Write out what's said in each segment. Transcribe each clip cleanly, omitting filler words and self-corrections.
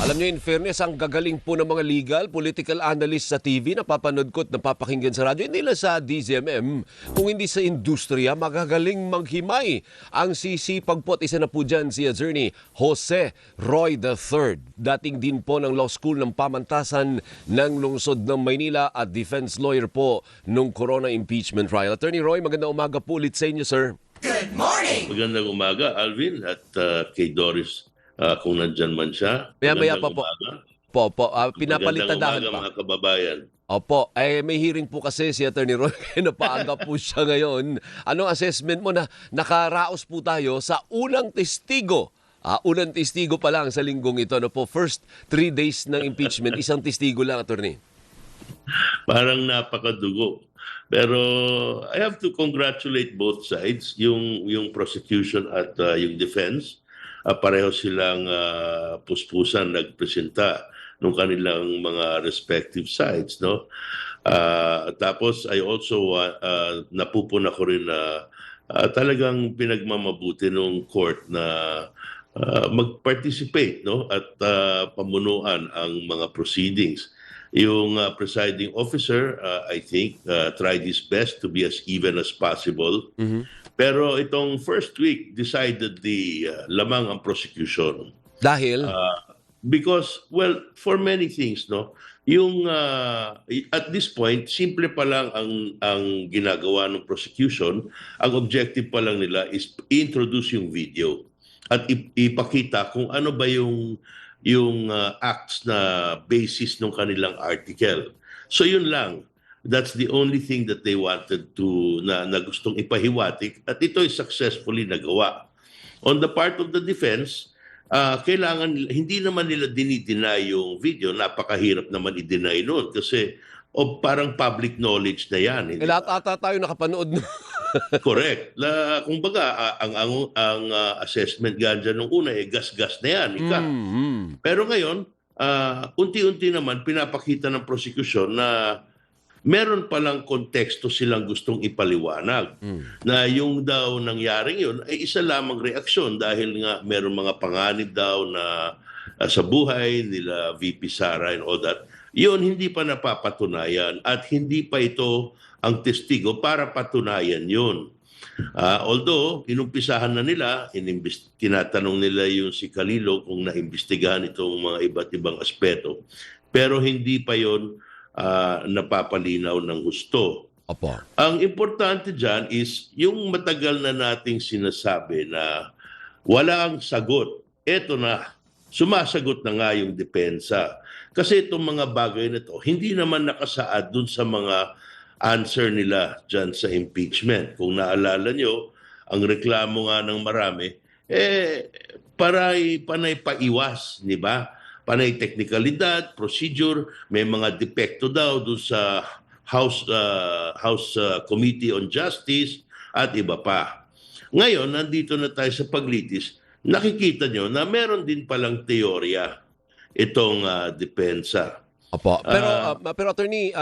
Alam niyo, in fairness, ang gagaling po ng mga legal, political analyst sa TV, napapanood ko at napapakinggan sa radyo, hindi lang sa DZMM, kung hindi sa industriya, magagaling maghimay. Ang sisipag po at isa na po dyan si Attorney Jose Roy III. Dating din po ng Law School ng Pamantasan ng Lungsod ng Maynila at defense lawyer po nung Corona impeachment trial. Attorney Roy, magandang umaga po ulit sa inyo, sir. Good morning! Magandang umaga, Alvin, at kay Doris, kung nandyan man siya. Maya-maya pa po. Pinapalitadahan Magandang umaga, pa. mga kababayan. Opo, may hearing po kasi si Attorney Roy, kaya napaaga po siya ngayon. Anong assessment mo na nakaraos po tayo sa unang testigo? Unang testigo pa lang sa linggong ito. Ano po, first 3 days ng impeachment, isang testigo lang, Attorney. Parang napakadugo. Pero I have to congratulate both sides, yung prosecution at yung defense. Pareho silang puspusan nagpresenta ng kanilang mga respective sides, no? Tapos I also napupuna ko rin na talagang pinagmamabuti ng court na mag-participate, no, at pamunuan ang mga proceedings. Yung presiding officer, I think, tried his best to be as even as possible. Pero itong first week, decidedly lamang ang prosecution. Dahil? Because, well, for many things, no? Yung, at this point, simple pa lang ang ginagawa ng prosecution. Ang objective pa lang nila is introduce yung video at ipakita kung ano ba yung acts na basis ng kanilang article. So yun lang. That's the only thing that they wanted to, na gustong ipahiwatig, at ito ay successfully nagawa. On the part of the defense, kailangan, hindi naman nila dinideny yung video. Napakahirap naman i-deny nun kasi parang public knowledge na yan. Lahat ata tayo nakapanood. Correct. Kumbaga, ang assessment ganja nung una, gas-gas na yan. Pero ngayon, unti-unti naman pinapakita ng prosecution na meron palang konteksto silang gustong ipaliwanag. Na yung daw nangyaring yun ay isa lamang reaksyon dahil nga meron mga panganib daw na sa buhay nila VP Sara and all that. Yun hindi pa napapatunayan at hindi pa ito ang testigo para patunayan yun. Although, inumpisahan na nila, tinatanong nila yung si Calilo kung naimbestigahan itong mga iba't ibang aspeto. Pero hindi pa yun napapalinaw ng gusto. Opo. Ang importante dyan is yung matagal na nating sinasabi na walang sagot. Eto na, sumasagot na nga yung depensa. Kasi itong mga bagay na ito, hindi naman nakasaad dun sa mga answer nila dyan sa impeachment. Kung naalala nyo, ang reklamo nga ng marami, panay paiwas, di ba? Panay teknikalidad, procedure, may mga depekto daw doon sa House Committee on Justice at iba pa. Ngayon, nandito na tayo sa paglitis, nakikita nyo na meron din palang teorya itong depensa. Opo. Pero Attorney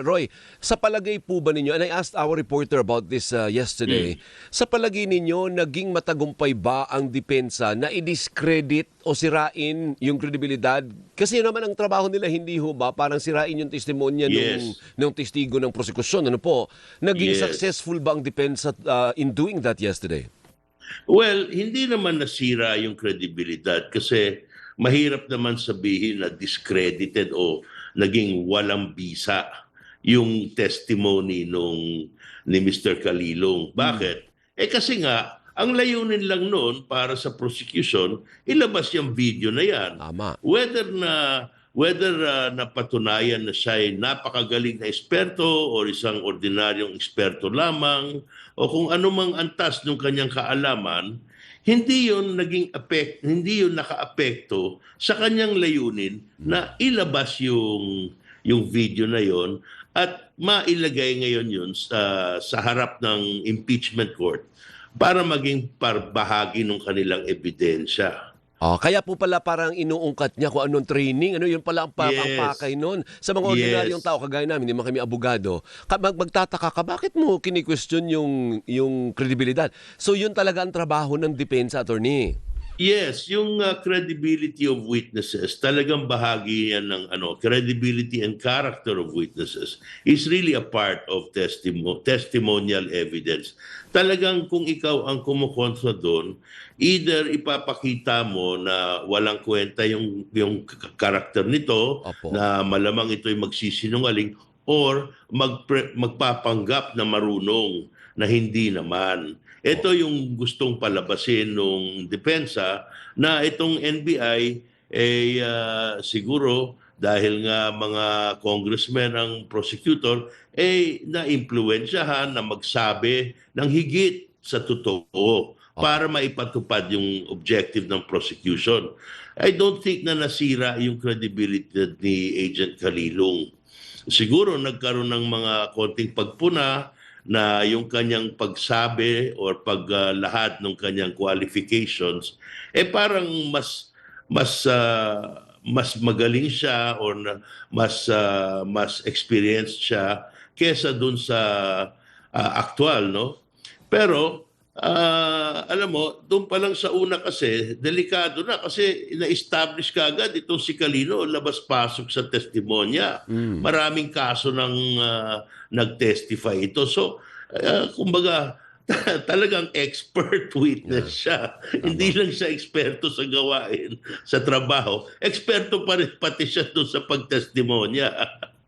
Roy, sa palagay po ba ninyo, and I asked our reporter about this yesterday, sa palagay ninyo, naging matagumpay ba ang depensa na i-discredit o sirain yung kredibilidad? Kasi yun naman ang trabaho nila, hindi ho ba? Parang sirain yung testimonya ng testigo ng prosekusyon. Ano po? Naging successful ba ang depensa in doing that yesterday? Well, hindi naman nasira yung kredibilidad kasi mahirap naman sabihin na discredited o naging walang bisa yung testimony ni Mr. Calilong. Bakit? Kasi nga, ang layunin lang noon para sa prosecution, ilabas yung video na yan. Tama. Whether napatunayan na siya ay napakagaling na eksperto o isang ordinaryong eksperto lamang o kung anumang antas ng kanyang kaalaman, hindi yun naka-apekto sa kanyang layunin na ilabas yung video na yon at mailagay ngayon yun sa harap ng impeachment court para maging bahagi ng kanilang ebidensya. Kaya po pala parang inuungkat niya kung anong training, ano yun pala ang pakay nun. Sa mga ordinaryong tao, kagaya namin, hindi man kami abogado, magtataka ka, bakit mo kini-question yung kredibilidad? So yun talaga ang trabaho ng depensa, attorney. Yes, yung credibility of witnesses, talagang bahagi yan ng credibility and character of witnesses is really a part of testimonial evidence. Talagang kung ikaw ang kumukontra doon, either ipapakita mo na walang kwenta yung karakter nito, Opo. na malamang ito'y magsisinungaling, or magpapanggap na marunong na hindi naman. Ito yung gustong palabasin ng depensa na itong NBI siguro dahil nga mga congressmen ang prosecutor naimpluwensyahan na magsabi ng higit sa totoo para maipatupad yung objective ng prosecution. I don't think na nasira yung credibility ni Agent Calilong. Siguro nagkaroon ng mga konting pagpuna na yung kanyang pagsabi or paglahad ng kanyang qualifications parang mas magaling siya or mas experienced siya kesa dun sa aktual, no? Pero alam mo, doon pa lang sa una kasi, delikado na kasi na-establish kaagad itong si Calino, labas-pasok sa testimonya. Maraming kaso ng nag-testify ito. So, kumbaga, talagang expert witness siya. Hindi lang siya eksperto sa gawain, sa trabaho. Eksperto pa rin pati siya doon sa pagtestimonya.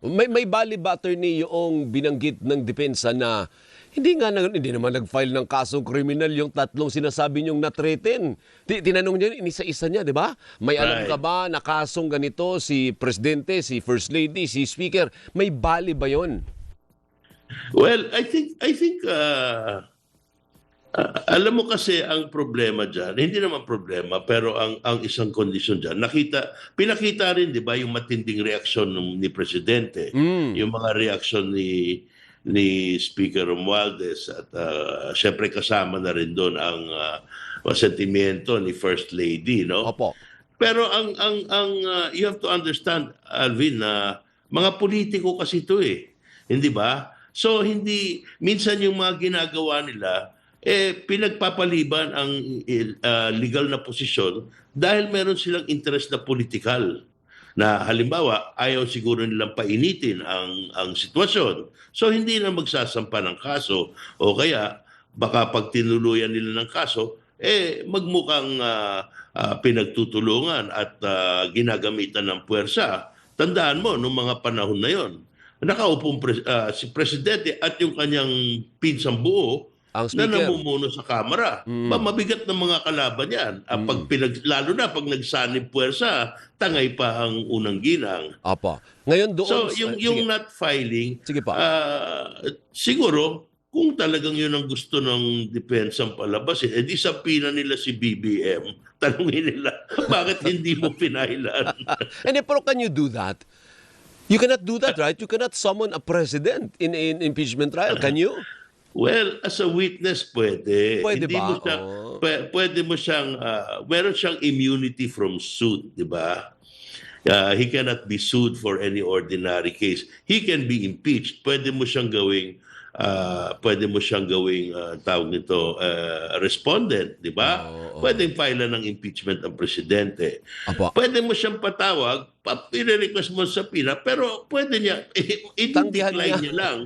May bali ba, attorney, yung binanggit ng depensa na hindi naman nag-file ng kasong kriminal yung tatlong sinasabi niyong na-threaten. Tinanong niya, inisa-isa niya, di ba? May alam ka ba na kasong ganito si Presidente, si First Lady, si Speaker? May bali ba yon? Well, I think alam mo kasi ang problema diyan, hindi naman problema, pero ang isang kondisyon diyan, pinakita rin 'di ba yung matinding reaksyon ni Presidente, yung mga reaksyon ni Speaker Romualdez at syempre kasama na rin doon ang sentimiento ni First Lady, no? Opo. Pero you have to understand, Alvin, na mga politiko kasi ito hindi ba? So minsan yung mga ginagawa nila pinagpapaliban ang legal na posisyon dahil meron silang interest na politikal. Na halimbawa, ayaw siguro nilang painitin ang sitwasyon. So hindi na magsasampa ng kaso o kaya baka pag tinuluyan nila ng kaso, magmukhang pinagtutulungan at ginagamitan ng puwersa. Tandaan mo, noong mga panahon na yon, nakaupong si Presidente at yung kanyang pinsang buo Ang na speaker. namumuno sa Kamara. Mabigat ng mga kalaban yan. Lalo na pag nagsanib puwersa, tangay pa ang unang ginang. Opo. Ngayon doon... So, yung not filing, Sige pa. siguro, kung talagang yun ang gusto ng depensang palabasin, di sapina nila si BBM. Tanungin nila, bakit hindi mo pinailan? Pero can you do that? You cannot do that, right? You cannot summon a president in an impeachment trial, can you? Well, as a witness, pwede. Pwede Hindi ba? mo siyang, pwede mo siyang, meron siyang immunity from suit, di ba? He cannot be sued for any ordinary case. He can be impeached. Pwede mo siyang gawing tawag nito, respondent, di ba? Pwedeng file ng impeachment ang presidente. Apo. Pwede mo siyang patawag, i-request mo sa pina, pero pwede niya, Tanggihan i-decline niya. niya lang.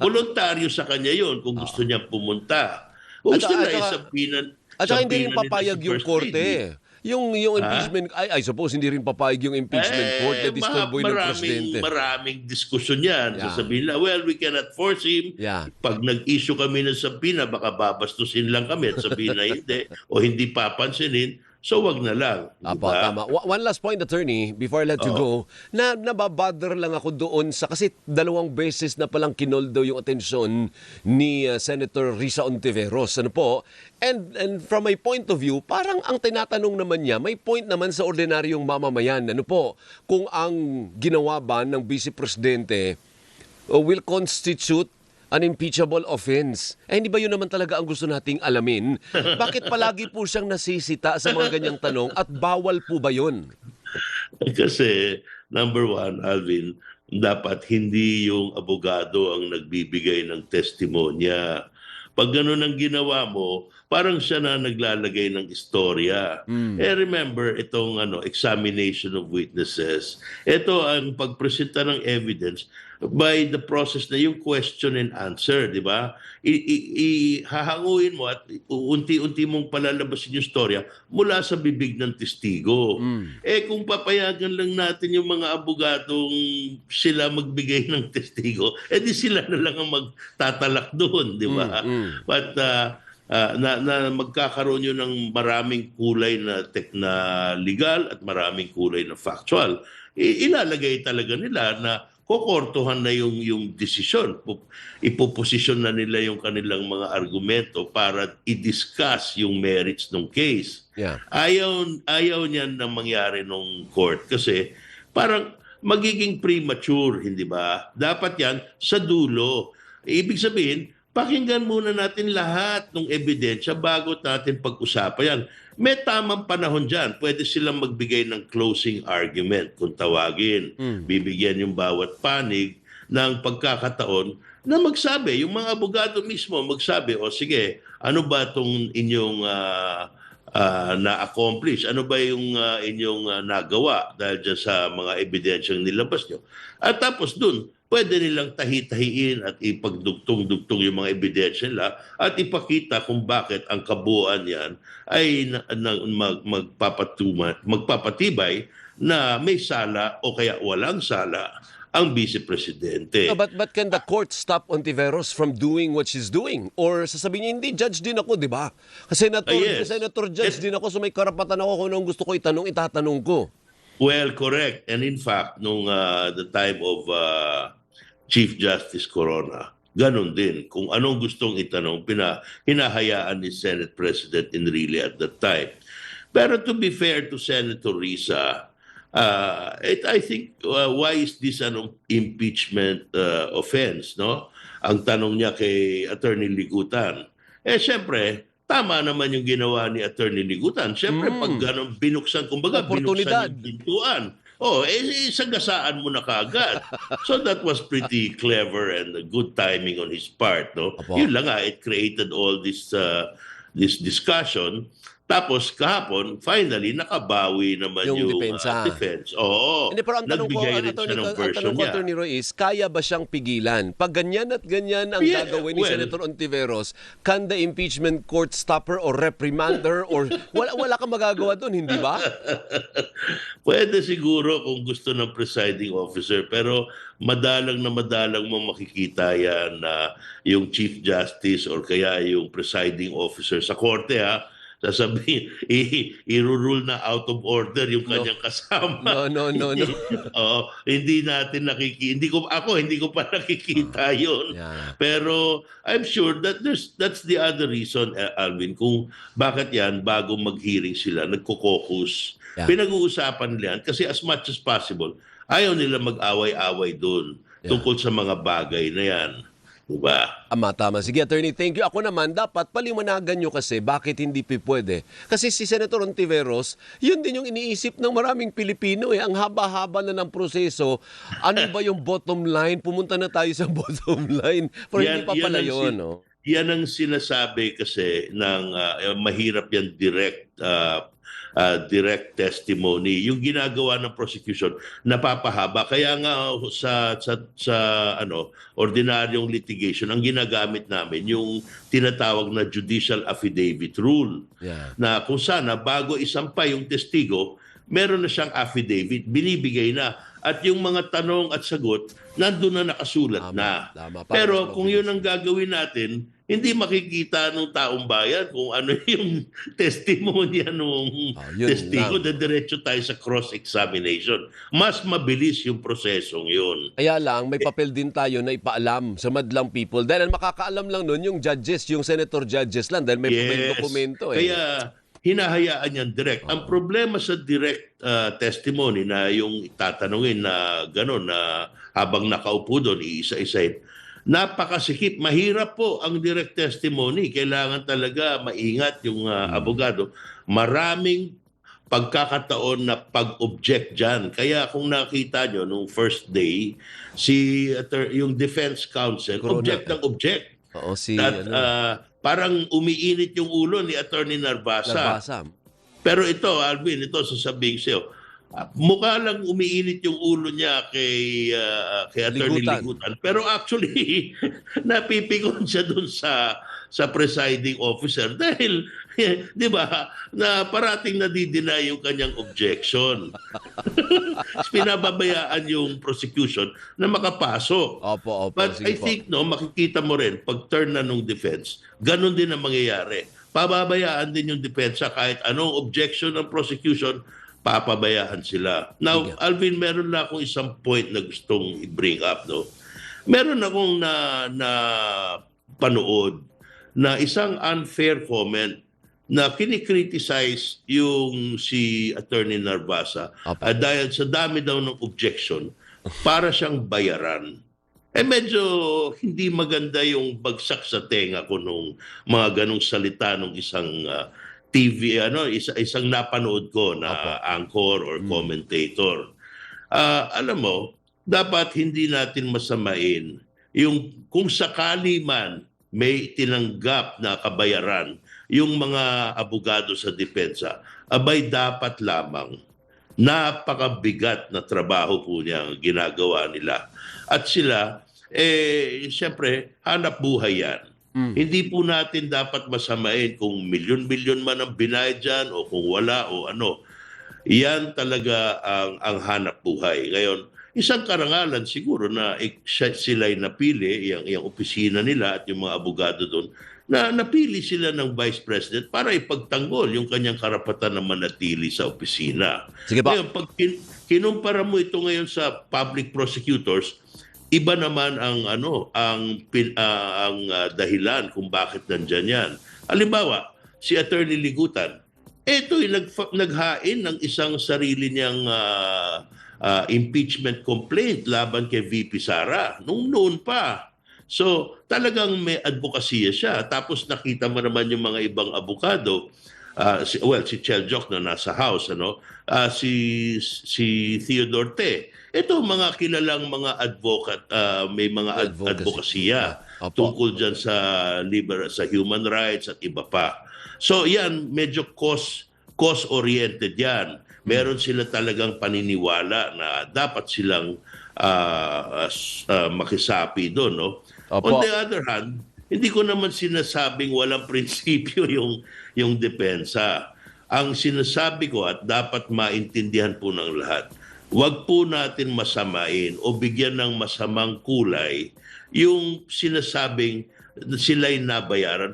Voluntaryo sa kanya yun kung gusto niya pumunta. Kung gusto At niya, saka- isapina. At saka hindi rin nila papayag si yung First korte. Lady. Yung impeachment, I suppose hindi rin papayag yung impeachment court na disturboy ng presidente. Maraming diskusyon yan. Yeah. Sasabihin na, well, we cannot force him. Yeah. Pag nag-issue kami ng sabina, baka babastusin lang kami at sabihin na hindi o hindi papansinin. So, wag na lang. Apo, Diba? tama. One last point, attorney, before I let you go, na nababother lang ako doon kasi 2 beses na palang kinoldo yung atensyon ni Senator Risa Ontiveros. Ano po? And from my point of view, parang ang tinatanong naman niya, may point naman sa ordinaryong mamamayan. Ano po? Kung ang ginawa ba ng Vice Presidente will constitute an impeachable offense. Hindi ba yun naman talaga ang gusto nating alamin? Bakit palagi po siyang nasisita sa mga ganyang tanong at bawal po ba yun? Kasi, number one, Alvin, dapat hindi yung abogado ang nagbibigay ng testimonya. Pag gano'n ang ginawa mo, parang siya na naglalagay ng istorya. Remember, itong examination of witnesses, ito ang pagpresenta ng evidence by the process na yung question and answer, di ba? Hahanguin mo at unti-unti mong palalabasin yung storya mula sa bibig ng testigo. Kung papayagan lang natin yung mga abogadong sila magbigay ng testigo, di sila na lang ang magtatalak doon, di ba? But na magkakaroon yun ng maraming kulay na legal at maraming kulay na factual. Ilalagay talaga nila na kokortuhan na yung desisyon. Ipoposisyon na nila yung kanilang mga argumento para i-discuss yung merits ng case. Yeah. Ayaw niyan na mangyari nung court kasi parang magiging premature, hindi ba? Dapat yan sa dulo. Ibig sabihin, pakinggan muna natin lahat ng ebidensya bago natin pag-usapan yan. May tamang panahon dyan. Pwede silang magbigay ng closing argument kung tawagin. Bibigyan yung bawat panig ng pagkakataon na magsabi. Yung mga abogado mismo magsabi, o sige, ano ba itong inyong na-accomplish? Ano ba yung inyong nagawa dahil dyan sa mga ebidensyang nilabas nyo? At tapos dun, pwede nilang tahi-tahiin at ipagdugtong-dugtong yung mga ebidensya nila at ipakita kung bakit ang kabuuan yan ay magpapatibay na may sala o kaya walang sala ang vice-presidente. No, but can the court stop Ontiveros from doing what she's doing? Or sasabihin niya, hindi, judge din ako, di ba? Kasi senator judge din ako, so may karapatan ako kung anong gusto ko itanong, itatanong ko. Well, correct. And in fact, nung the time of Chief Justice Corona, ganun din. Kung anong gustong itanong, hinahayaan ni Senate President Enrile at that time. Pero to be fair to Senator Risa, I think, why is this an impeachment offense? No? Ang tanong niya kay Attorney Ligutan. Siyempre, tama naman yung ginawa ni Attorney Ligutan. Siyempre, pag ganun, binuksan Oportunidad. yung pintuan. Sagasaan mo na kaagad. So that was pretty clever and a good timing on his part. No? Apo. Yun lang it created all this discussion. Tapos kahapon, finally, nakabawi naman Yung yung defense. Oo. Hindi, pero ang tanong ko, Nagbigay rin siya ng version niya. Attorney Roy, is kaya ba siyang pigilan? Pag ganyan at ganyan ang gagawin ni Senator Ontiveros, can the impeachment court stop her or reprimand her? Or wala kang magagawa doon, hindi ba? Pwede siguro kung gusto ng presiding officer, pero madalang mo makikita yan na yung Chief Justice or kaya yung presiding officer sa korte sasabihin, i-rule na out of order yung kanyang kasama. No. Hindi natin hindi ko pa nakikita yun. Yeah. Pero I'm sure that that's the other reason, Alvin, kung bakit yan, bago mag-hearing sila, nagko-caucus. Yeah. Pinag-uusapan nila yan kasi as much as possible, ayaw nila mag-away-away doon tungkol sa mga bagay na yan. Diba? Tama. Sige, Attorney, thank you. Ako naman, dapat paliwanagan nyo kasi bakit hindi pwede. Kasi si Senator Ontiveros, yun din yung iniisip ng maraming Pilipino. Ang haba-haba na ng proseso. Ano ba yung bottom line? Pumunta na tayo sa bottom line. Pero hindi pa pala yun. Yan ang sinasabi kasi ng mahirap yan direct testimony. Yung ginagawa ng prosecution napapahaba. Kaya nga sa ordinaryong litigation, ang ginagamit namin yung tinatawag na judicial affidavit rule. Yeah. Na kung sana bago isampay yung testigo, meron na siyang affidavit, binibigay na. At yung mga tanong at sagot, nandun na nakasulat na. Pero kung yun ang gagawin natin, hindi makikita ng taong bayan kung ano yung testimonya ng testigo. Diretso tayo sa cross-examination. Mas mabilis yung prosesong yun. Kaya lang, may papel din tayo na ipaalam sa madlang people. Dahil makakaalam lang nun yung judges, yung senator judges lang dahil may dokumento. Kaya hinahayaan yan direct. Ang problema sa direct testimony na yung tatanungin na gano'n na habang nakaupo doon, iisa-isahin, napakasikip. Mahirap po ang direct testimony. Kailangan talaga maingat yung abogado. Maraming pagkakataon na pag-object dyan. Kaya kung nakita nyo nung first day, yung defense counsel, object ng object. Oo, parang umiinit yung ulo ni Attorney Narbasa. Pero ito, Alvin, ito sasabihin sa'yo, mukha lang umiinit yung ulo niya kay Attorney Ligutan. Pero actually, napipikon siya dun sa presiding officer dahil, di ba, na parating nadideny yung kanyang objection. Pinababayaan yung prosecution na makapasok. Opo, But I think, makikita mo rin, pag turn na nung defense, ganun din ang mangyayari. Pababayaan din yung depensa kahit anong objection ng prosecution, papabayaan sila. Now, Alvin, meron na akong isang point na gustong i-bring up. No? Meron akong na panood na isang unfair comment na kinikriticize yung si Attorney Narbasa dahil sa dami daw ng objection para siyang bayaran. Medyo hindi maganda yung bagsak sa tenga ko nung mga ganong salita nung isang TV, isang napanood ko na anchor or commentator. Alam mo, dapat hindi natin masamain yung kung sakali man may tinanggap na kabayaran yung mga abogado sa depensa, abay dapat lamang napakabigat na trabaho po niya ang ginagawa nila. At sila, siyempre, hanap buhay yan. Hindi po natin dapat masamain kung milyon-milyon man ang binayad dyan o kung wala o ano. Yan talaga ang hanap buhay. Ngayon, isang karangalan siguro na sila'y napili, yung opisina nila at yung mga abogado doon, na napili sila ng Vice President para ipagtanggol yung kanyang karapatan na manatili sa opisina. Sige pa. Ngayon, pag kinumpara mo ito ngayon sa public prosecutors, iba naman ang dahilan kung bakit nandiyan yan. Halimbawa, si Attorney Ligutan, ito'y naghain ng isang sarili niyang impeachment complaint laban kay VP Sara noon pa. So, talagang may advokasya siya. Tapos nakita mo naman yung mga ibang abogado, si Cheljok na nasa House, si Theodore Te. Ito mga kilalang mga advocate, may mga advokasya tungkol dyan sa human rights at iba pa. So yan, medyo cause-oriented yan. Meron sila talagang paniniwala na dapat silang makisapi doon. No? On the other hand, hindi ko naman sinasabing walang prinsipyo yung depensa. Ang sinasabi ko at dapat maintindihan po ng lahat, huwag po natin masamain o bigyan ng masamang kulay yung sinasabing sila'y nabayaran.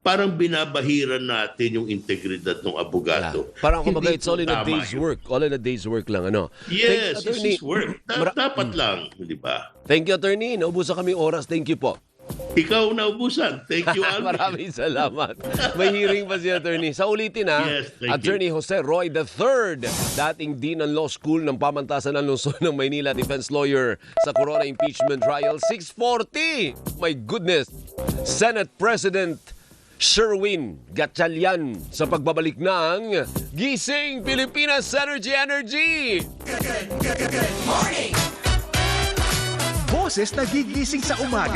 Parang binabahiran natin yung integridad ng abogado. Parang kumbaga it's all in a day's work. All in a day's work lang, ano? Yes, this is work. Dapat lang, di ba? Thank you, Attorney. Naubusan kami oras. Thank you po. Ikaw naubusan. Thank you, Alvin. Maraming salamat. May hearing pa si Attorney. Sa ulitin Yes, thank Attorney Jose Roy III, dating Dean ng Law School ng Pamantasan ng Lungsod ng Maynila, defense lawyer sa Corona Impeachment Trial. 640! My goodness! Senate President Sherwin Gatchalian sa pagbabalik ng Gising Pilipinas Energy! Boses na gigising sa umaga.